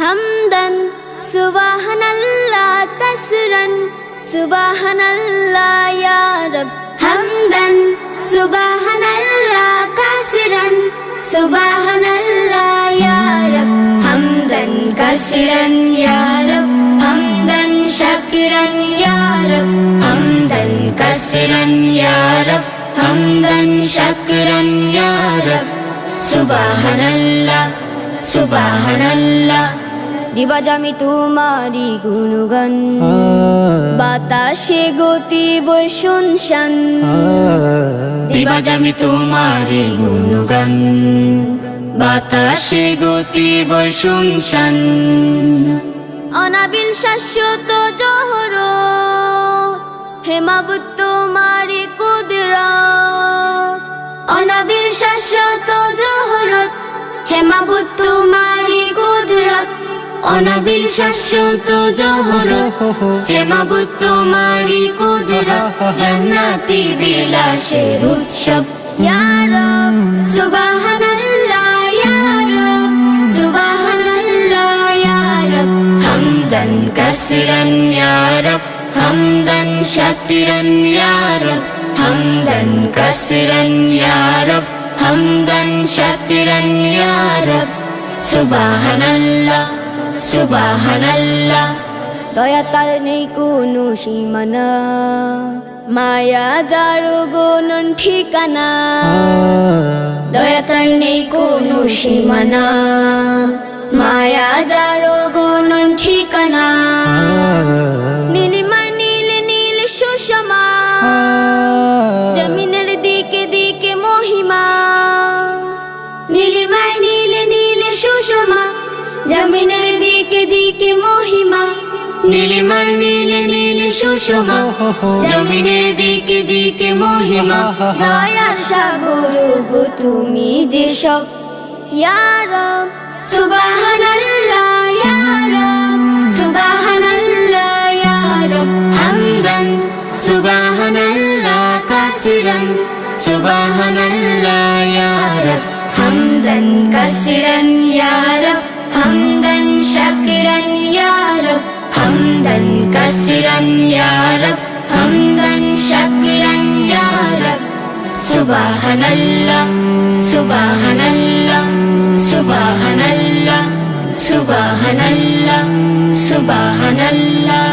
হামদান সুবহানাল্লাহ কাসরান সুবহানাল্লাহ ইয়া রব হামদান সুবহানাল্লাহ কাসরান সুবহানাল্লাহ ইয়া রব হামদান কাসরান ইয়া রব হামদান শাকিরান ইয়া রব হামদান কাসরান ইয়া রব হামদান শাকিরান ইয়া রব সুবহানাল্লাহ সুবহানাল্লাহ দিবাজ আমি তোমারি গুণগান বাতাসে গতি বই শুনশান দিবাজ আমি তোমারি গুণগান বাতাসে গতি বই শুনশান অনাবিল শাশ্বত জহর হে মাবুদ তোমারি কুদরত অনাবিল শাশ্বত জহরত হে মাবুদ তোমারি কুদরত অনাবিল শাশ্বত জহরত হে মাবুদ তোমারি কুদরত জান্নাতি বিলাসের উৎসব ইয়া রব সুবহানাল্লাহ ইয়া রব সুবহানাল্লাহ ইয়া রব হামদান কাসরান ইয়া রব হামদান শাকিরান ইয়া রব হামদান কাসরান ইয়া রব হামদান শাকিরান ইয়া রব সুবহানাল্লাহ সুবহানাল্লাহ দয়া তার নেই কোনো সীমানা মায়া যার গণন ঠিকানা দয়া তার নেই কোনো সীমানা মায়া যার গণন ঠিকানা নীলিমার নীলে নীলে সুষমা জমিনের দিকে দিকে মহিমা নীলিমার নীলে নীলে সুষমা জমিনের দিকে দিকে মহিমা নীলিমার নীলে নীলে সুষমা জমিনের দিকে দিকে মহিমা দয়ার সাগর গো তুমি যেসব ইয়া রব সুবহানাল্লাহ ইয়া রব সুবহানাল্লাহ ইয়া রব হামদান সুবহানাল্লাহ কাসরান সুবহানাল্লাহ ইয়া রব হামদান কাসরান ইয়া রব হামদান শাকিরান ইয়া রব হামদান কাসরান ইয়া রব হামদান শাকিরান ইয়া রব সুবহানাল্লাহ সুবহানাল্লাহ সুবহানাল্লাহ সুবহানাল্লাহ সুবহানাল্লাহ